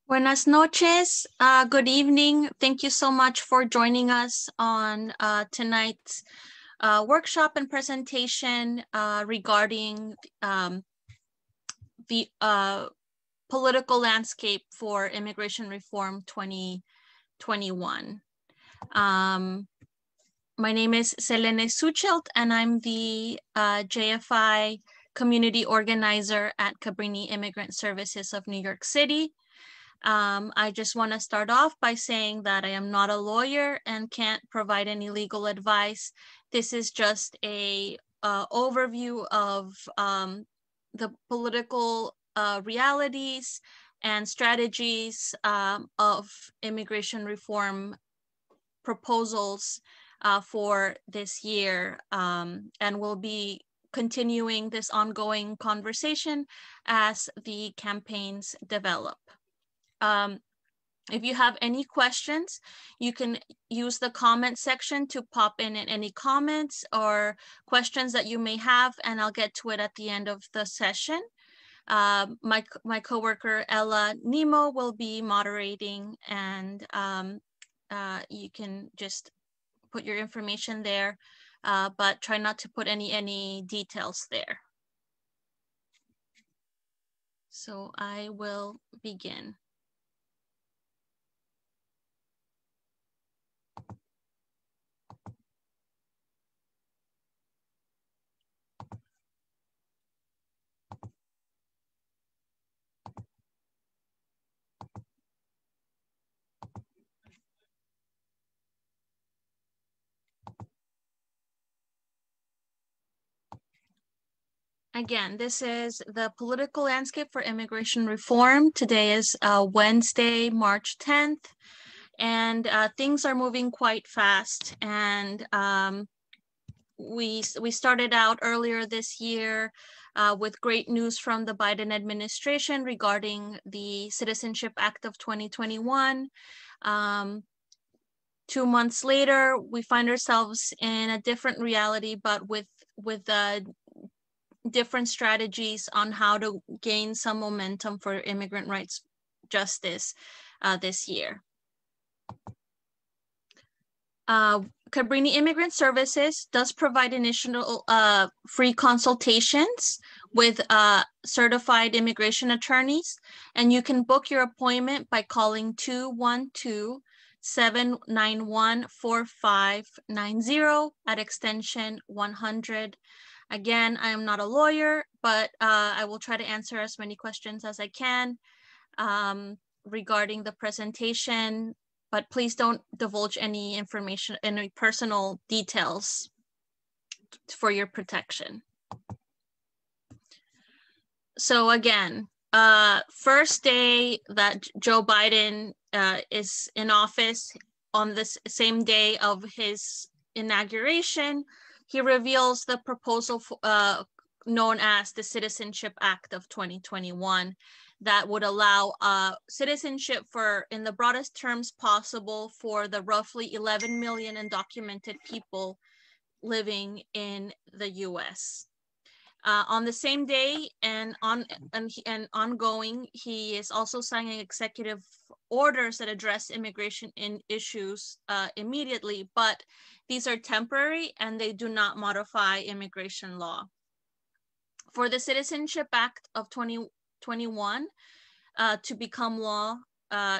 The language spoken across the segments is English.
Buenas noches, good evening. Thank you so much for joining us on tonight's workshop and presentation regarding the political landscape for immigration reform 2021. My name is Selene Suchelt, and I'm the JFI community organizer at Cabrini Immigrant Services of New York City. I just want to start off by saying that I am not a lawyer and can't provide any legal advice. This is just a overview of the political realities and strategies of immigration reform proposals for this year, and we'll be continuing this ongoing conversation as the campaigns develop. If you have any questions, you can use the comment section to pop in any comments or questions that you may have, and I'll get to it at the end of the session. My coworker Ella Nemo will be moderating, and you can just put your information there, but try not to put any details there. So I will begin. Again, this is the political landscape for immigration reform. Today is Wednesday, March 10th, and things are moving quite fast. And we started out earlier this year with great news from the Biden administration regarding the Citizenship Act of 2021. 2 months later, we find ourselves in a different reality, but with different strategies on how to gain some momentum for immigrant rights justice this year. Cabrini Immigrant Services does provide initial free consultations with certified immigration attorneys, and you can book your appointment by calling 212-791-4590 at extension 100. Again, I am not a lawyer, but I will try to answer as many questions as I can regarding the presentation, but please don't divulge any information, any personal details for your protection. So again, first day that Joe Biden is in office, on this same day of his inauguration, he reveals the proposal known as the Citizenship Act of 2021 that would allow citizenship for, in the broadest terms possible, for the roughly 11 million undocumented people living in the US. On the same day and ongoing, he is also signing executive orders that address immigration issues immediately, but these are temporary and they do not modify immigration law. For the Citizenship Act of 2021 to become law,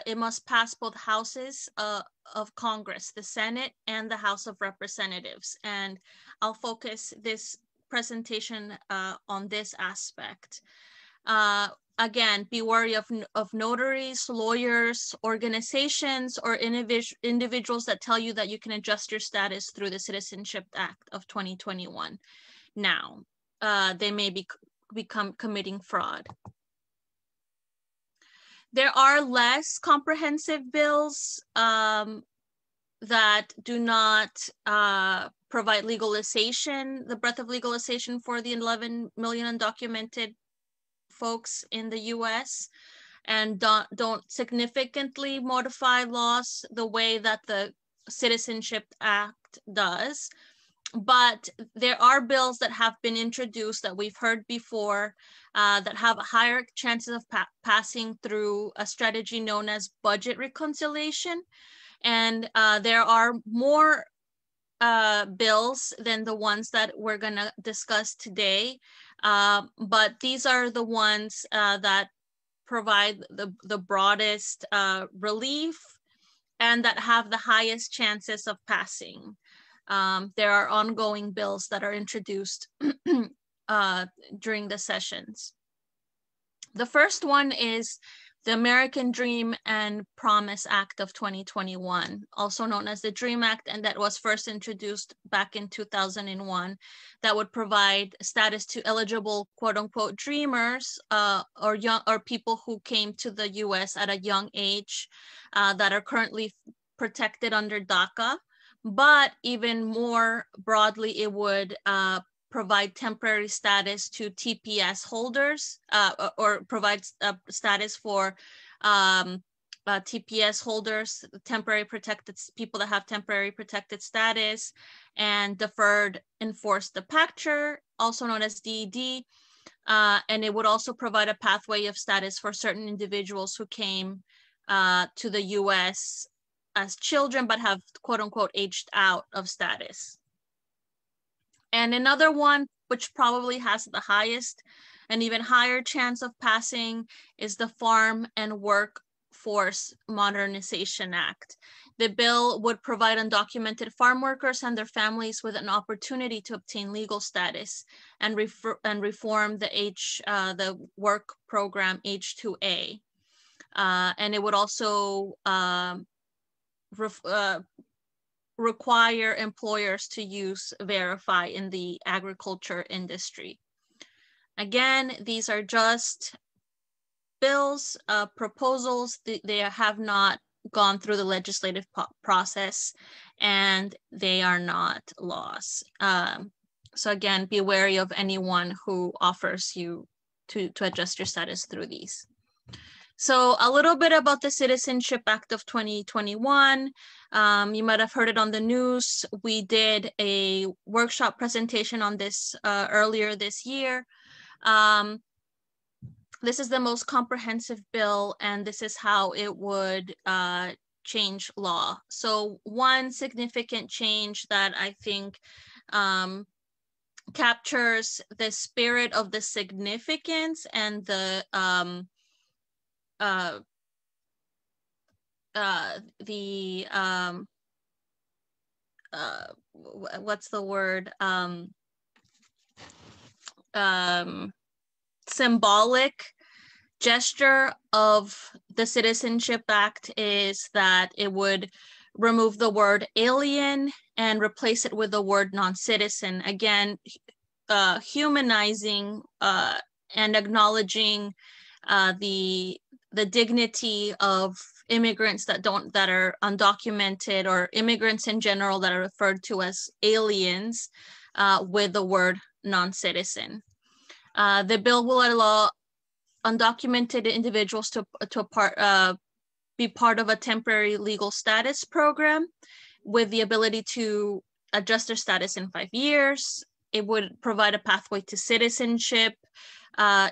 it must pass both houses of Congress, the Senate and the House of Representatives. And I'll focus this presentation on this aspect. Again, be wary of notaries, lawyers, organizations, or individuals that tell you that you can adjust your status through the Citizenship Act of 2021. Now, they may become committing fraud. There are less comprehensive bills that do not provide legalization, the breadth of legalization for the 11 million undocumented folks in the US and don't significantly modify laws the way that the Citizenship Act does. But there are bills that have been introduced that we've heard before that have higher chances of passing through a strategy known as budget reconciliation. And there are more bills than the ones that we're gonna discuss today. But these are the ones that provide the broadest relief and that have the highest chances of passing. There are ongoing bills that are introduced during the sessions. The first one is the American Dream and Promise Act of 2021, also known as the DREAM Act, and that was first introduced back in 2001, that would provide status to eligible quote unquote dreamers or people who came to the US at a young age that are currently protected under DACA. But even more broadly, it would provide temporary status to TPS holders or provide status for TPS holders, temporary protected people that have temporary protected status, and deferred enforced departure, also known as DED. And it would also provide a pathway of status for certain individuals who came to the US as children, but have quote unquote aged out of status. And another one, which probably has the highest and even higher chance of passing, is the Farm and Workforce Modernization Act. The bill would provide undocumented farm workers and their families with an opportunity to obtain legal status and reform the work program H-2A. And it would also require employers to use Verify in the agriculture industry. Again, these are just bills, proposals. They have not gone through the legislative process, and they are not laws. So again, be wary of anyone who offers you to adjust your status through these. So a little bit about the Citizenship Act of 2021. You might have heard it on the news. We did a workshop presentation on this earlier this year. This is the most comprehensive bill, and this is how it would change law. So one significant change that I think captures the spirit of the significance and the what's the word? Symbolic gesture of the Citizenship Act is that it would remove the word alien and replace it with the word non-citizen. Again, humanizing and acknowledging the dignity of immigrants that are undocumented, or immigrants in general that are referred to as aliens, with the word non-citizen. The bill will allow undocumented individuals to be part of a temporary legal status program with the ability to adjust their status in 5 years. It would provide a pathway to citizenship,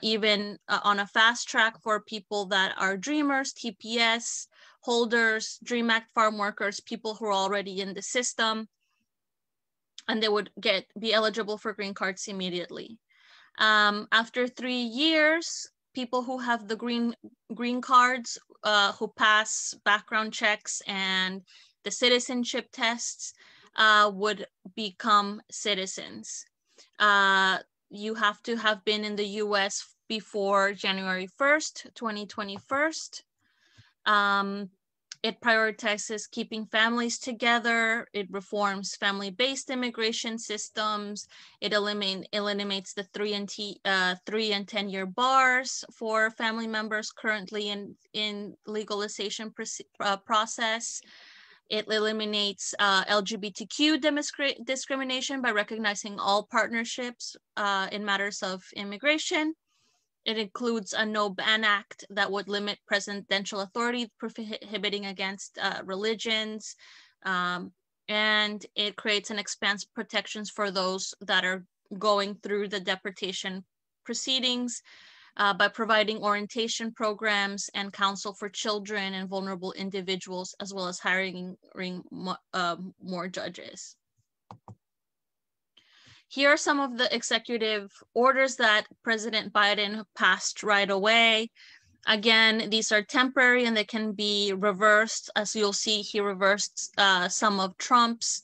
even on a fast track for people that are dreamers, TPS holders, DREAM Act farm workers, people who are already in the system, and they would be eligible for green cards immediately. After 3 years, people who have the green cards, who pass background checks and the citizenship tests, would become citizens. You have to have been in the US before January 1st, 2021. It prioritizes keeping families together. It reforms family-based immigration systems. It eliminates the 3 and 10-year bars for family members currently in legalization process. It eliminates LGBTQ discrimination by recognizing all partnerships in matters of immigration. It includes a No Ban Act that would limit presidential authority, prohibiting against religions, and it creates and expands protections for those that are going through the deportation proceedings by providing orientation programs and counsel for children and vulnerable individuals, as well as hiring more judges. Here are some of the executive orders that President Biden passed right away. Again, these are temporary and they can be reversed. As you'll see, he reversed some of Trump's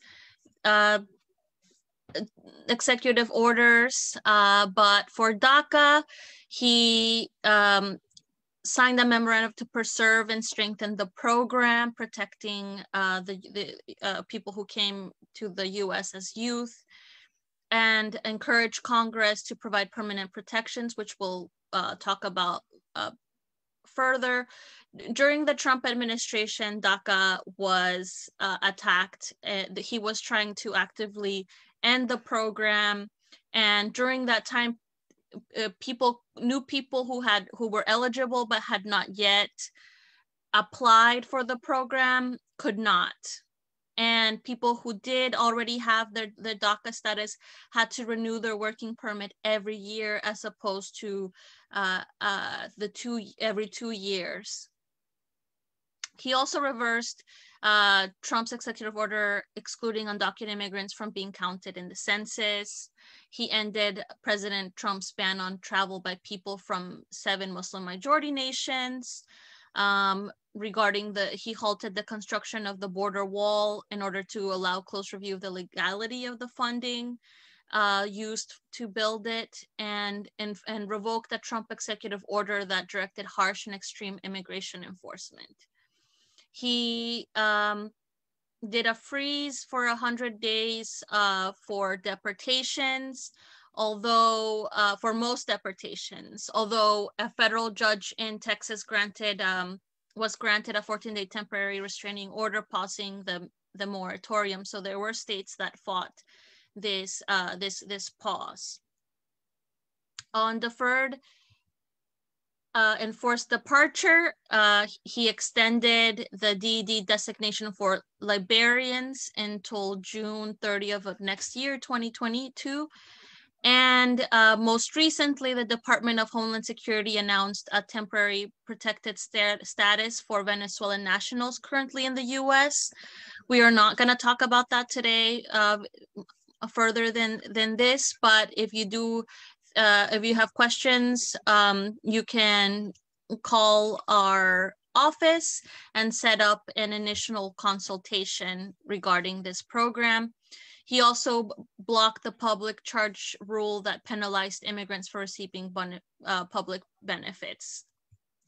executive orders, but for DACA, he signed a memorandum to preserve and strengthen the program, protecting the people who came to the US as youth, and encourage Congress to provide permanent protections, which we'll talk about further. During the Trump administration, DACA was attacked. He was trying to actively end the program, and during that time, new people who were eligible but had not yet applied for the program could not. And people who did already have their DACA status had to renew their working permit every year, as opposed to every 2 years. He also reversed Trump's executive order excluding undocumented immigrants from being counted in the census. He ended President Trump's ban on travel by people from 7 Muslim majority nations. He halted the construction of the border wall in order to allow close review of the legality of the funding used to build it, and revoked the Trump executive order that directed harsh and extreme immigration enforcement. He did a freeze for 100 days for deportations, although for most deportations, although a federal judge in Texas was granted a 14-day temporary restraining order, pausing the moratorium. So there were states that fought this pause. On deferred enforced departure, he extended the DED designation for Liberians until June 30th of next year, 2022. And most recently, the Department of Homeland Security announced a temporary protected status for Venezuelan nationals currently in the US. We are not going to talk about that today further than this, but if you have questions, you can call our office and set up an initial consultation regarding this program. He also blocked the public charge rule that penalized immigrants for receiving public benefits.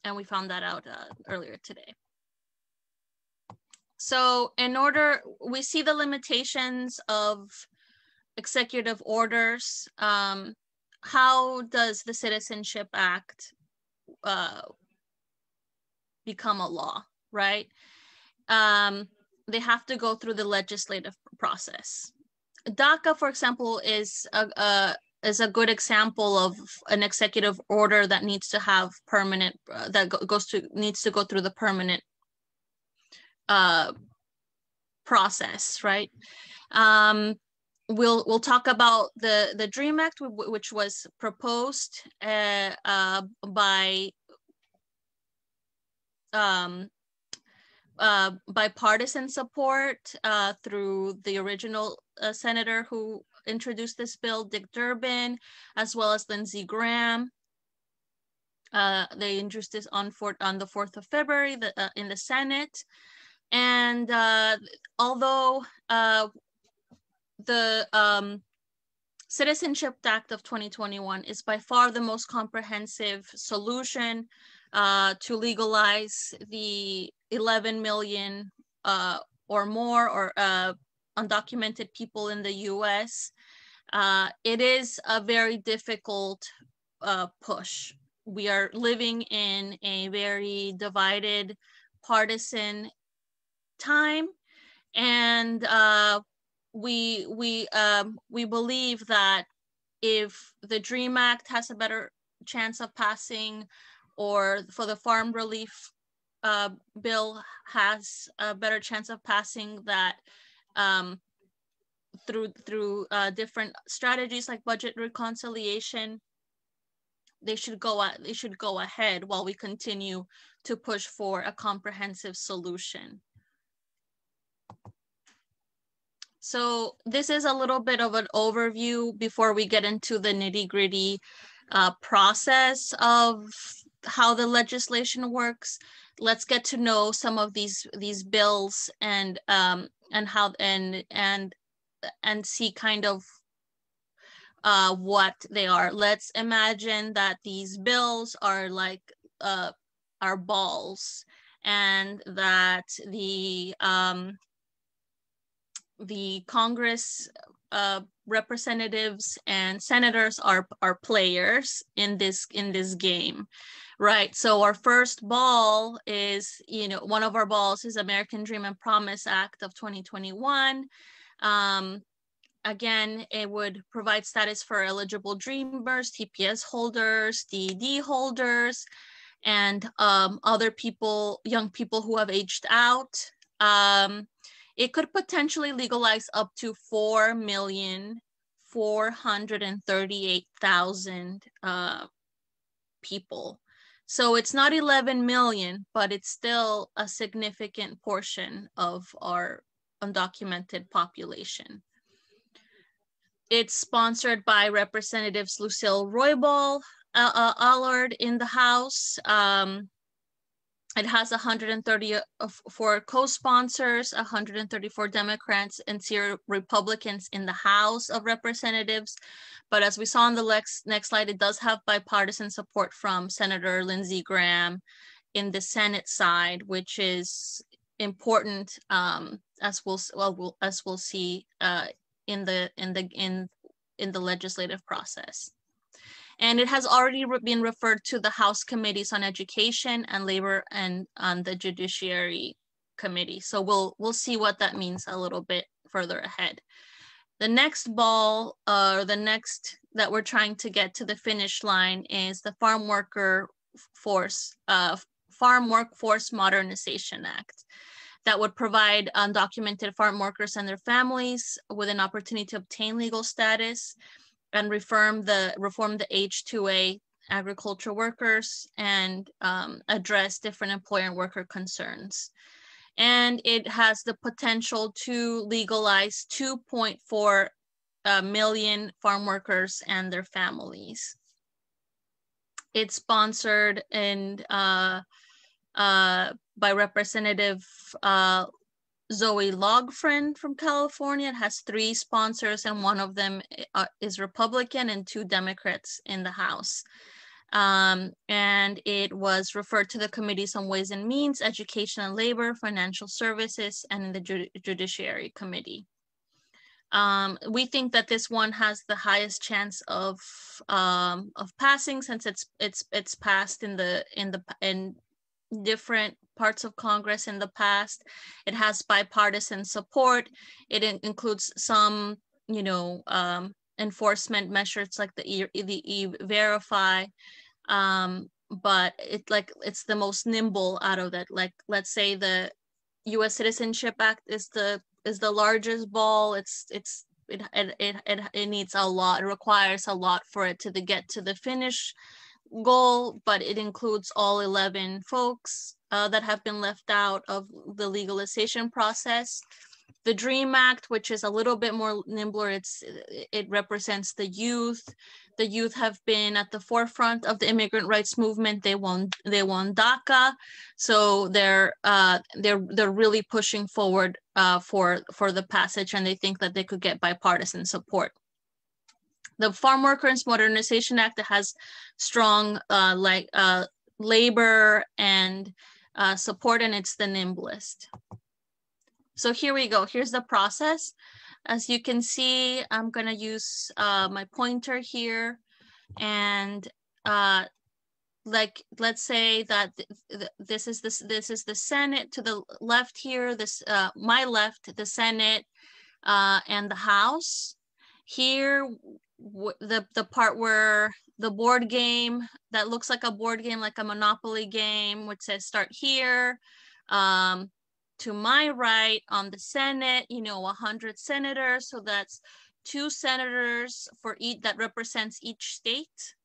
And we found that out earlier today. So we see the limitations of executive orders. How does the Citizenship Act become a law, right? They have to go through the legislative process. DACA, for example, is a good example of an executive order that needs to have permanent, needs to go through the permanent process, right? We'll talk about the DREAM Act, which was proposed by bipartisan support through the original senator who introduced this bill, Dick Durbin, as well as Lindsey Graham. They introduced this on the 4th of February in the Senate. And although the Citizenship Act of 2021 is by far the most comprehensive solution to legalize the 11 million or more undocumented people in the US, it is a very difficult push. We are living in a very divided, partisan time, and we believe that if the DREAM Act has a better chance of passing, or for the farm relief bill has a better chance of passing, that through different strategies like budget reconciliation, they should go ahead while we continue to push for a comprehensive solution. So this is a little bit of an overview before we get into the nitty-gritty process of how the legislation works. Let's get to know some of these bills and how and see kind of what they are. Let's imagine that these bills are like are balls, and that the Congress representatives and senators are players in this game, right? So our first ball is, one of our balls is American Dream and Promise Act of 2021. Again, it would provide status for eligible dreamers, TPS holders, DED holders, and other people, young people who have aged out. It could potentially legalize up to 4,438,000 people. So it's not 11 million, but it's still a significant portion of our undocumented population. It's sponsored by Representatives Lucille Roybal Allard in the House. It has 134 co-sponsors, 134 Democrats, and 0 Republicans in the House of Representatives. But as we saw on the next slide, it does have bipartisan support from Senator Lindsey Graham in the Senate side, which is important, as we'll see in the legislative process. And it has already been referred to the House Committees on Education and Labor and on the Judiciary Committee. So we'll see what that means a little bit further ahead. The next ball, the next that we're trying to get to the finish line, is the Farm Workforce Modernization Act, that would provide undocumented farm workers and their families with an opportunity to obtain legal status and reform the H-2A agriculture workers, and address different employer and worker concerns. And it has the potential to legalize 2.4 million farm workers and their families. It's sponsored by Representative Zoe Logfriend from California. It has 3 sponsors, and one of them is Republican and 2 Democrats in the House. And it was referred to the Committees on Ways and Means, Education and Labor, Financial Services, and in the Judiciary Committee. We think that this one has the highest chance of passing, since it's passed in different parts of Congress in the past. It has bipartisan support. It includes some, enforcement measures like the E-Verify, but it's the most nimble out of that. Like, let's say the U.S. Citizenship Act is the largest ball. It needs a lot. It requires a lot for it to get to the finish goal, but it includes all 11 folks that have been left out of the legalization process. The DREAM Act, which is a little bit more nimbler, it represents the youth. The youth have been at the forefront of the immigrant rights movement. They won DACA, so they're really pushing forward for the passage, and they think that they could get bipartisan support. The Farm Workforce Modernization Act has strong labor and support, and it's the nimblest. So here we go. Here's the process. As you can see, I'm gonna use my pointer here, and let's say that this is the Senate to the left here. My left, the Senate and the House. Here the part where the board game that looks like a board game, like a Monopoly game, which says start here. To my right on the Senate, 100 senators. So that's 2 senators for each that represents each state.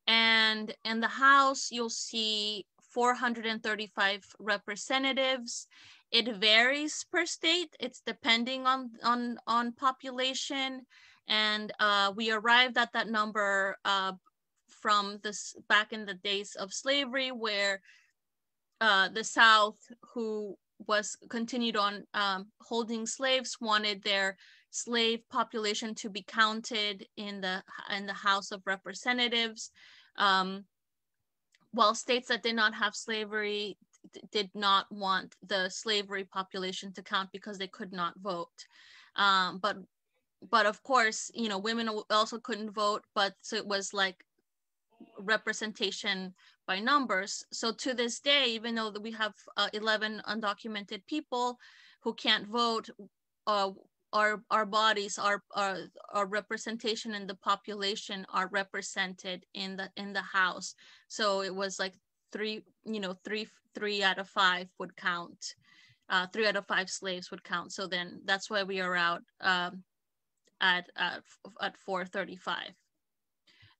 And in the House, you'll see 435 representatives. It varies per state. It's depending on population. And we arrived at that number from this back in the days of slavery, where the South, who was continued on holding slaves, wanted their slave population to be counted in the House of Representatives, while states that did not have slavery did not want the slavery population to count because they could not vote. But of course, women also couldn't vote, but so it was like representation by numbers. So to this day, even though we have 11 undocumented people who can't vote, our bodies, our representation in the population are represented in the House. So it was like three out of 5 would count. 3 out of 5 slaves would count. So then that's why we are out at 435.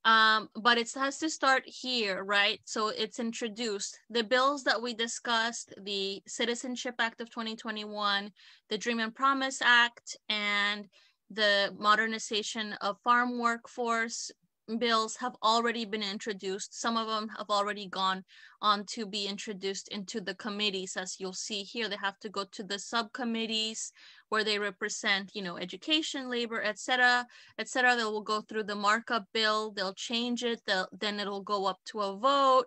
But it has to start here, right? So it's introduced. The bills that we discussed, the Citizenship Act of 2021, the Dream and Promise Act, and the Modernization of Farm Workforce bills have already been introduced. Some of them have already gone on to be introduced into the committees. As you'll see here, they have to go to the subcommittees where they represent, education, labor, etc., etc. They will go through the markup bill. They'll change it. Then it'll go up to a vote.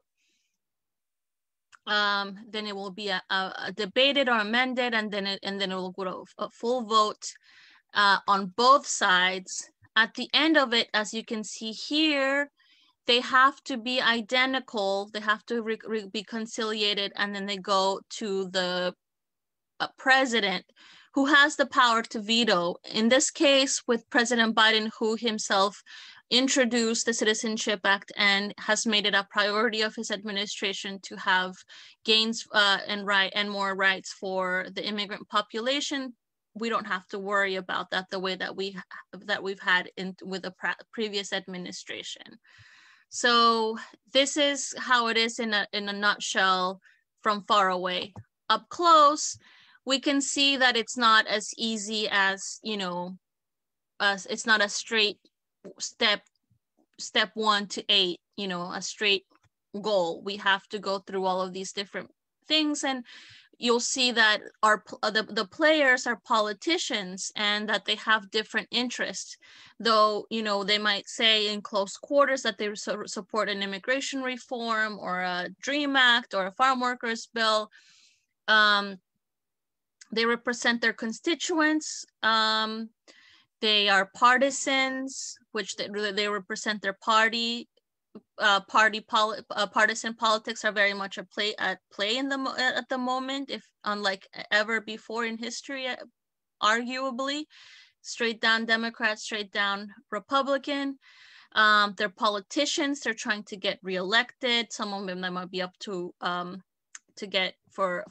Then it will be a debated or amended, and then it will go to a full vote on both sides. At the end of it, as you can see here, they have to be identical. They have to be conciliated, and then they go to the president, who has the power to veto. In this case, with President Biden, who himself introduced the Citizenship Act and has made it a priority of his administration to have gains and more rights for the immigrant population. We don't have to worry about that the way that we've had with the previous administration. So this is how it is in a nutshell from far away. Up close, we can see that it's not as easy as, it's not a straight step 1 to 8, a straight goal. We have to go through all of these different things, and you'll see that the players are politicians, and that they have different interests. Though, they might say in close quarters that they support an immigration reform or a DREAM Act or a farm workers bill. They represent their constituents. They are partisans, which they represent their party. Partisan politics are very much at play at the moment, if unlike ever before in history, arguably. Straight down Democrat, straight down Republican. They're politicians. They're trying to get reelected. Some of them might be up to get for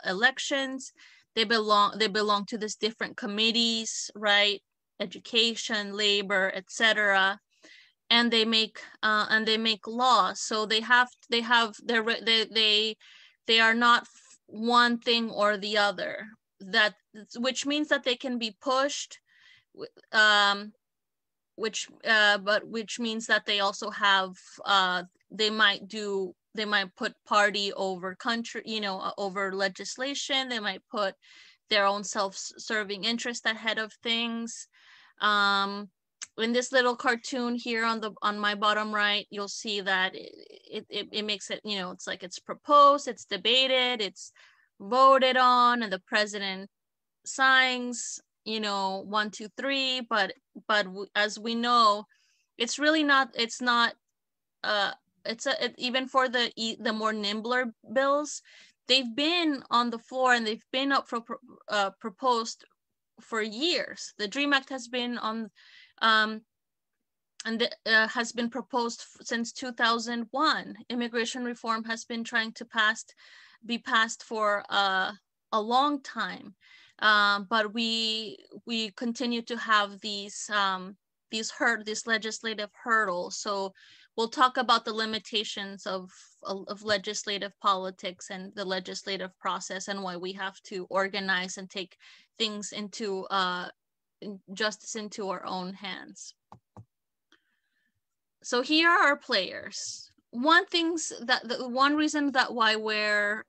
elections. They belong to these different committees, right? Education, labor, etc. And they make laws. So they are not one thing or the other. Which means that they can be pushed, which means that they also have they might put party over country, over legislation. They might put their own self-serving interest ahead of things. In this little cartoon here on my bottom right, you'll see that it makes it, it's like it's proposed, it's debated, it's voted on, and the president signs, 1, 2, 3. But as we know, it's really not. It's not. Even for the more nimbler bills, they've been on the floor and they've been up for proposed for years. The DREAM Act has been on and has been proposed since 2001. Immigration reform has been trying to be passed for a long time, but we continue to have these legislative hurdles. So we'll talk about the limitations of legislative politics and the legislative process, and why we have to organize and take things into justice into our own hands. So here are our players. One reason that why we're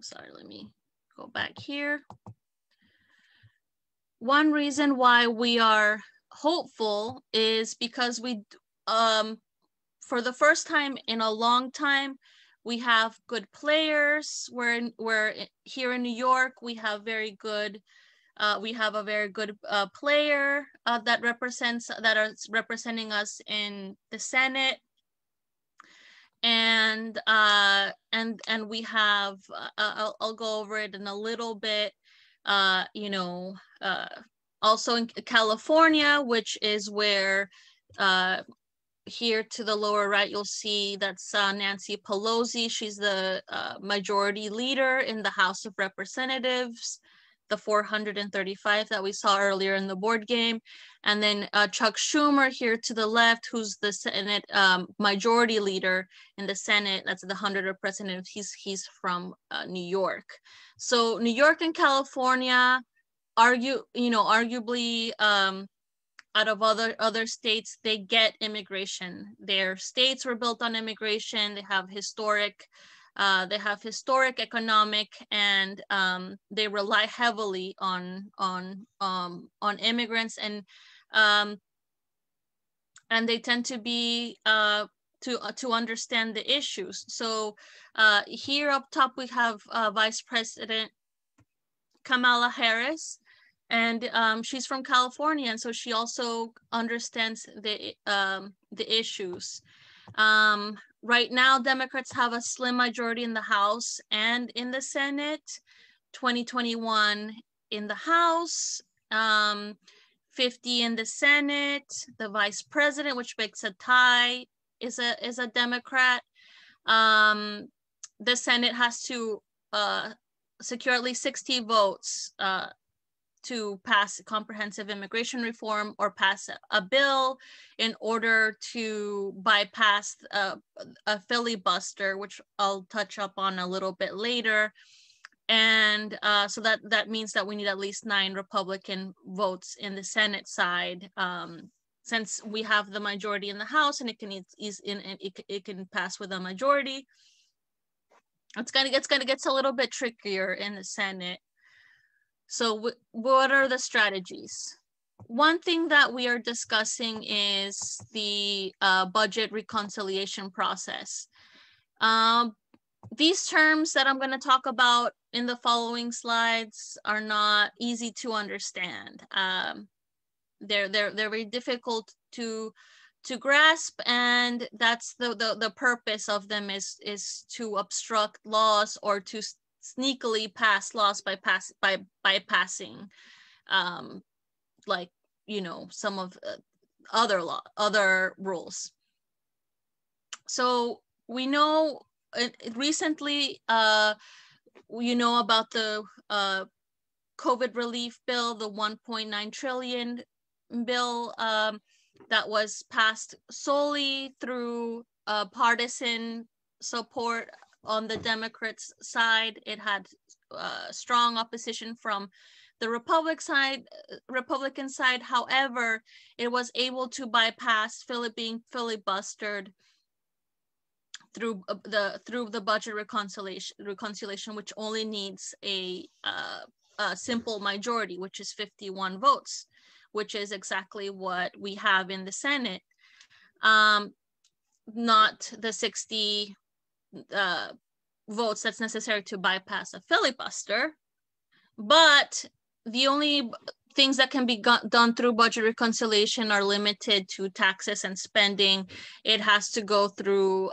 sorry, let me go back here. One reason why we are hopeful is because we for the first time in a long time, we have good players. We're here in New York, we have a very good player that is representing us in the Senate, and we have I'll go over it in a little bit. Also in California, which is where here to the lower right, you'll see that's Nancy Pelosi. She's the majority leader in the House of Representatives, the 435 that we saw earlier in the board game. And then Chuck Schumer here to the left, who's the Senate majority leader in the Senate. That's the 100 representatives. He's from New York. So New York and California, arguably out of other states, they get immigration. Their states were built on immigration. They have historic economic, and they rely heavily on immigrants, and they tend to be to understand the issues. So here up top we have Vice President Kamala Harris, and she's from California, and so she also understands the issues. Right now, Democrats have a slim majority in the House and in the Senate. 2021 in the House, 50 in the Senate. The Vice President, which makes a tie, is a Democrat. The Senate has to secure at least 60 votes to pass comprehensive immigration reform or pass a bill in order to bypass a filibuster, which I'll touch up on a little bit later. And so that means that we need at least 9 Republican votes in the Senate side, since we have the majority in the House, and it can pass with a majority. It's gonna get a little bit trickier in the Senate. So what are the strategies? One thing that we are discussing is the budget reconciliation process. These terms that I'm going to talk about in the following slides are not easy to understand. They're very difficult to grasp, and that's the purpose of them is to obstruct laws or to sneakily pass laws by bypassing some of other rules. So we know recently about the COVID relief bill, the 1.9 trillion bill that was passed solely through partisan support. On the Democrats' side, it had strong opposition from the Republican side. However, it was able to bypass being filibustered through the budget reconciliation, which only needs a simple majority, which is 51 votes, which is exactly what we have in the Senate, not the 60 votes that's necessary to bypass a filibuster. But the only things that can be done through budget reconciliation are limited to taxes and spending. It has to go through,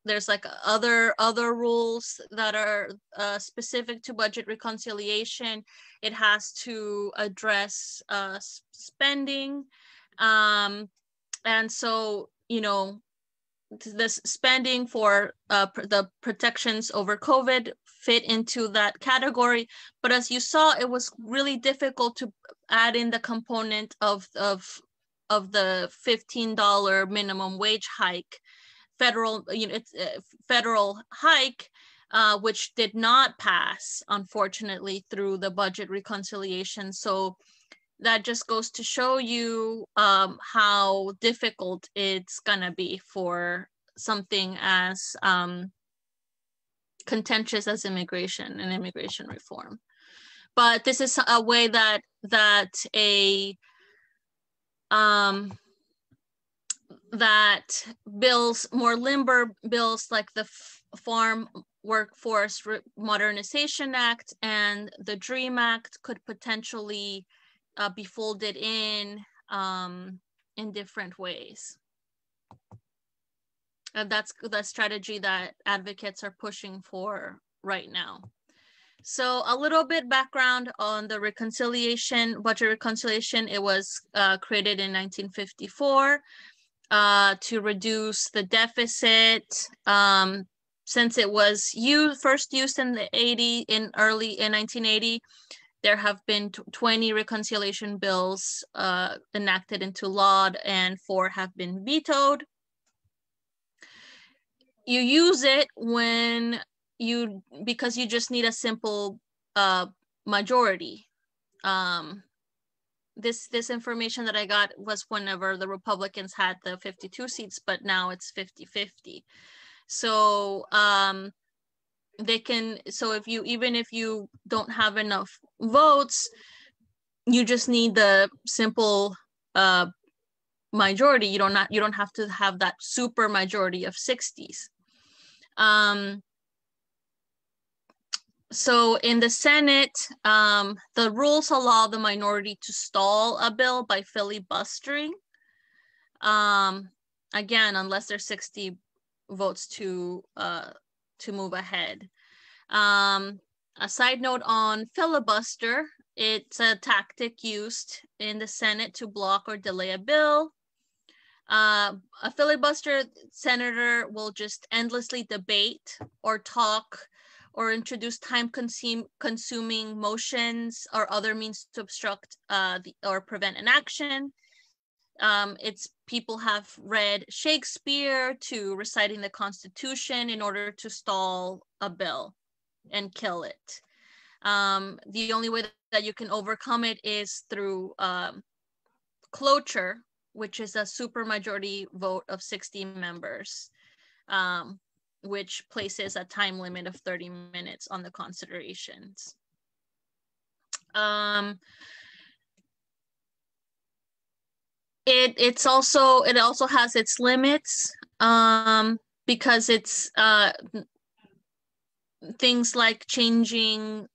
there's like other rules that are specific to budget reconciliation. It has to address spending, and so, you know, this spending for the protections over COVID fit into that category. But as you saw, it was really difficult to add in the component of the $15 minimum wage hike, federal, you know, it's federal hike, which did not pass, unfortunately, through the budget reconciliation. So that just goes to show you how difficult it's gonna be for something as contentious as immigration and immigration reform. But this is a way that that bills, more limber bills like the Farm Workforce Modernization Act and the DREAM Act could potentially be folded in different ways. And that's the strategy that advocates are pushing for right now. So a little bit background on the budget reconciliation. It was created in 1954 to reduce the deficit. Since it was first used in the 1980, there have been 20 reconciliation bills enacted into law, and 4 have been vetoed. You use it because you just need a simple majority. This information that I got was whenever the Republicans had the 52 seats, but now it's 50-50. So even if you don't have enough votes, you just need the simple majority. You don't have to have that super majority of 60s. So in the Senate, the rules allow the minority to stall a bill by filibustering. Again, unless there's 60 votes to move ahead. A side note on filibuster, it's a tactic used in the Senate to block or delay a bill. A filibuster senator will just endlessly debate or talk or introduce time-consuming motions or other means to obstruct or prevent an action. People have read Shakespeare to reciting the Constitution in order to stall a bill and kill it. The only way that you can overcome it is through cloture, which is a supermajority vote of 60 members, which places a time limit of 30 minutes on the considerations. It also has its limits because it's things like changing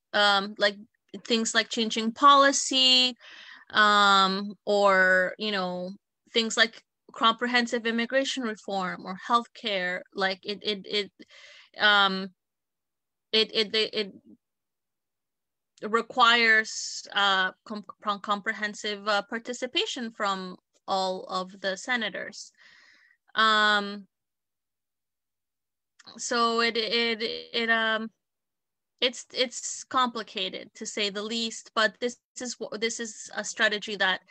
policy, or things like comprehensive immigration reform or healthcare. Like it requires comprehensive participation from all of the senators. So it's complicated, to say the least, but this is a strategy that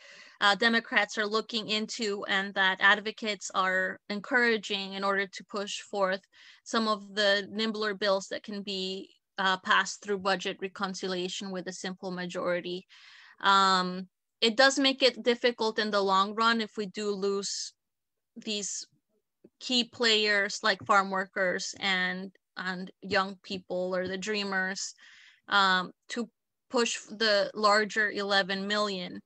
Democrats are looking into and that advocates are encouraging in order to push forth some of the nimbler bills that can be passed through budget reconciliation with a simple majority. It does make it difficult in the long run if we do lose these key players like farm workers and young people or the dreamers to push the larger 11 million.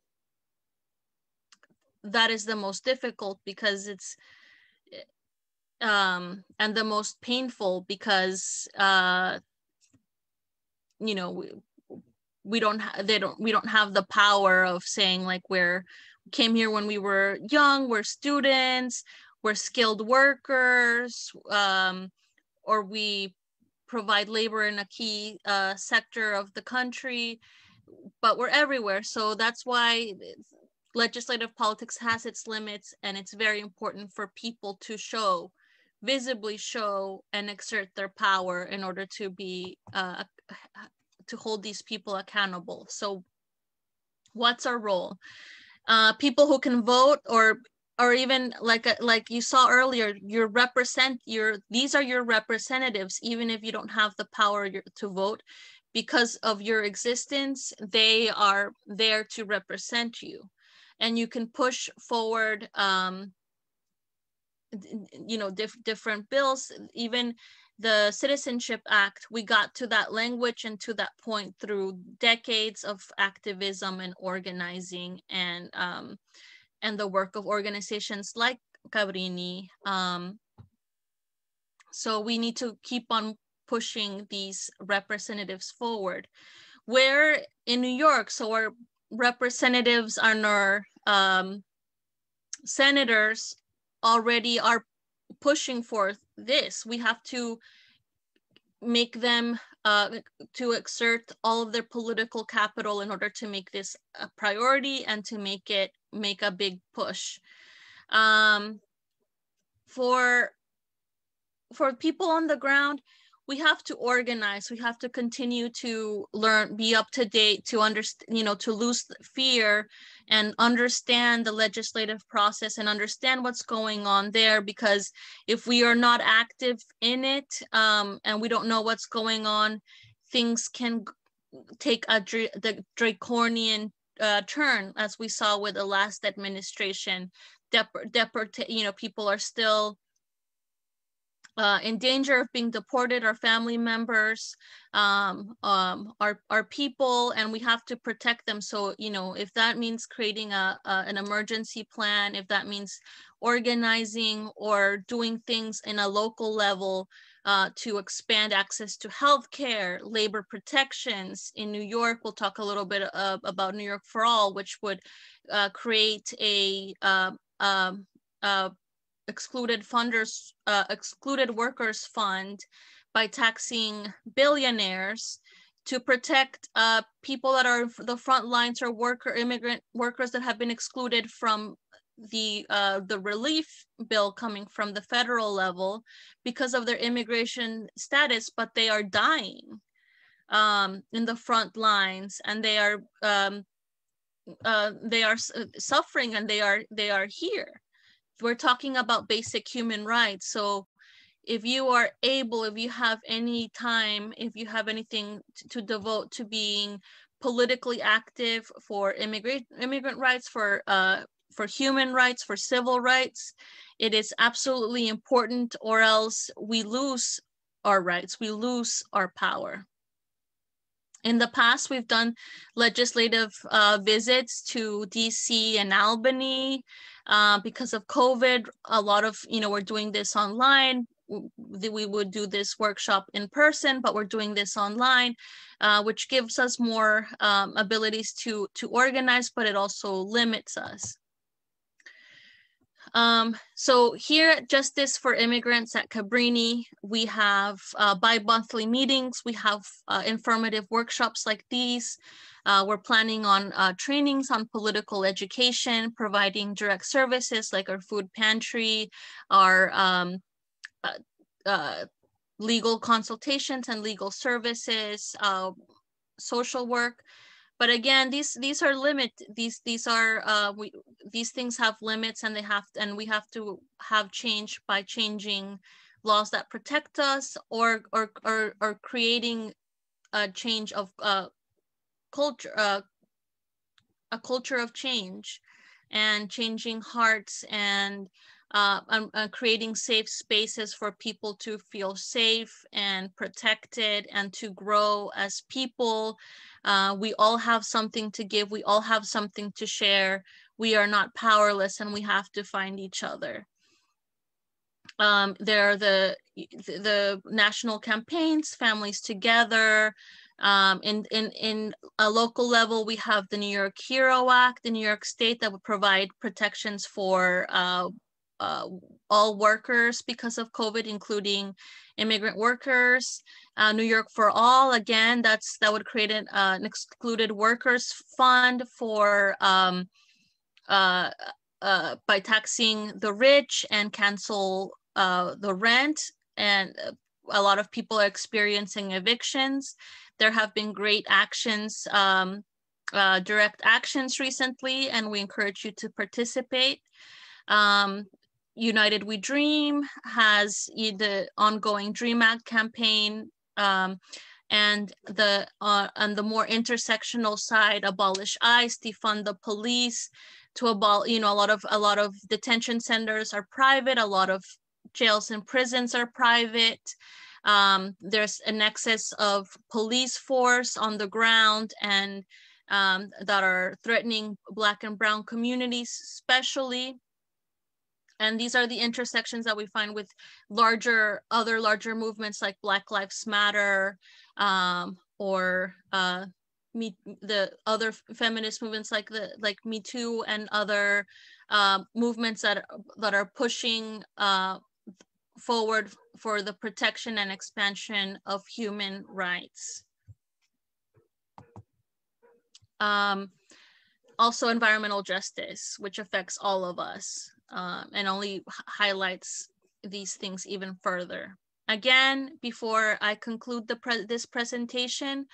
That is the most difficult because it's and the most painful because we don't have the power of saying like we came here when we were young, we're students, we're skilled workers, or we provide labor in a key sector of the country, but we're everywhere. So that's why legislative politics has its limits, and it's very important for people to visibly show and exert their power in order to be to hold these people accountable. So what's our role? People who can vote, or even like you saw earlier, these are your representatives, even if you don't have the power to vote. Because of your existence, they are there to represent you, and you can push forward different bills. Even the Citizenship Act, we got to that language and to that point through decades of activism and organizing, and the work of organizations like Cabrini. So we need to keep on pushing these representatives forward. We're in New York, so our representatives and our senators already are pushing for this. We have to make them to exert all of their political capital in order to make this a priority and to make a big push. For people on the ground, we have to organize. We have to continue to learn, be up to date, to understand, to lose fear and understand the legislative process and understand what's going on there. Because if we are not active in it, and we don't know what's going on, things can take the draconian turn, as we saw with the last administration. People are still in danger of being deported. Our family members, our people, and we have to protect them. So, if that means creating an emergency plan, if that means organizing or doing things in a local level to expand access to healthcare, labor protections. In New York, we'll talk a little bit about New York for All, which would create a excluded workers fund by taxing billionaires to protect people that are the front lines, or immigrant workers that have been excluded from the relief bill coming from the federal level because of their immigration status, but they are dying in the front lines, and they are suffering, and they are here. We're talking about basic human rights. So if you are able, if you have any time, if you have anything to devote to being politically active for immigrant rights, for human rights, for civil rights, it is absolutely important, or else we lose our rights, we lose our power. In the past, we've done legislative visits to DC and Albany. Because of COVID, a lot of, we're doing this online. We would do this workshop in person, but we're doing this online, which gives us more abilities to organize, but it also limits us. So here at Justice for Immigrants at Cabrini, we have bi-monthly meetings. We have informative workshops like these. We're planning on trainings on political education, providing direct services like our food pantry, our legal consultations and legal services, social work. But again, these are these things have limits, and we have to have change by changing laws that protect us, or creating a change of culture, a culture of change, and changing hearts, and creating safe spaces for people to feel safe and protected and to grow as people. We all have something to give. We all have something to share. We are not powerless, and we have to find each other. There are the national campaigns, Families Together. In a local level, we have the New York HERO Act in New York State that would provide protections for all workers because of COVID, including immigrant workers. New York for All, again, that would create an excluded workers fund for by taxing the rich and cancel the rent. And a lot of people are experiencing evictions. There have been great actions, direct actions recently, and we encourage you to participate. United We Dream has the ongoing Dream Act campaign, and on the more intersectional side, Abolish ICE, defund the police, to abolish, a lot of detention centers are private, a lot of jails and prisons are private. There's an excess of police force on the ground and that are threatening Black and Brown communities especially. And these are the intersections that we find with other larger movements like Black Lives Matter, or the other feminist movements like Me Too, and other movements that are pushing forward for the protection and expansion of human rights. Also environmental justice, which affects all of us, and only highlights these things even further. Again, before I conclude this presentation,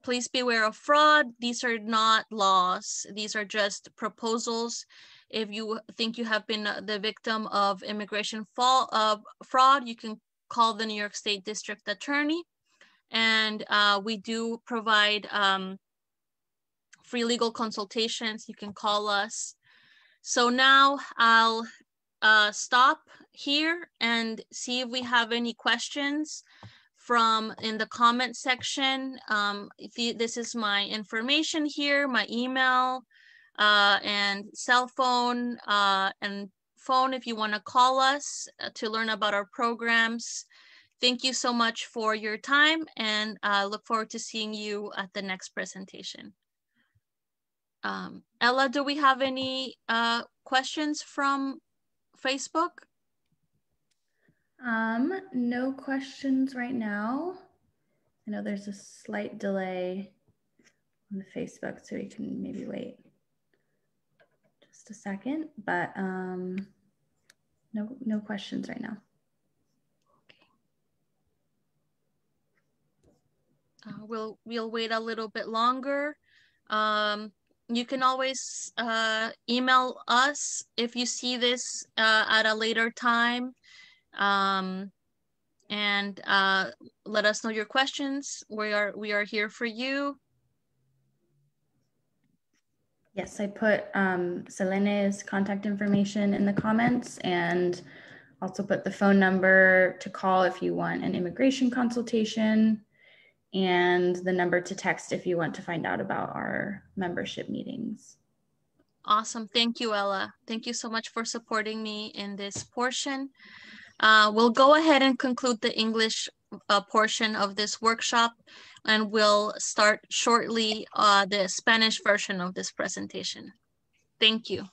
please beware of fraud. These are not laws. These are just proposals. If you think you have been the victim of immigration fraud, you can call the New York State District Attorney. And we do provide free legal consultations. You can call us. So now I'll stop here and see if we have any questions in the comment section. This is my information here, my email and cell phone and phone if you want to call us to learn about our programs. Thank you so much for your time, and I look forward to seeing you at the next presentation. Ella, do we have any questions from Facebook? No questions right now. I know there's a slight delay on the Facebook, so we can maybe wait just a second, but no questions right now. We'll wait a little bit longer. You can always email us if you see this at a later time, and let us know your questions. We are here for you. Yes, I put Selene's contact information in the comments, and also put the phone number to call if you want an immigration consultation, and the number to text if you want to find out about our membership meetings. Awesome. Thank you, Ella. Thank you so much for supporting me in this portion. We'll go ahead and conclude the English portion of this workshop, and we'll start shortly the Spanish version of this presentation. Thank you.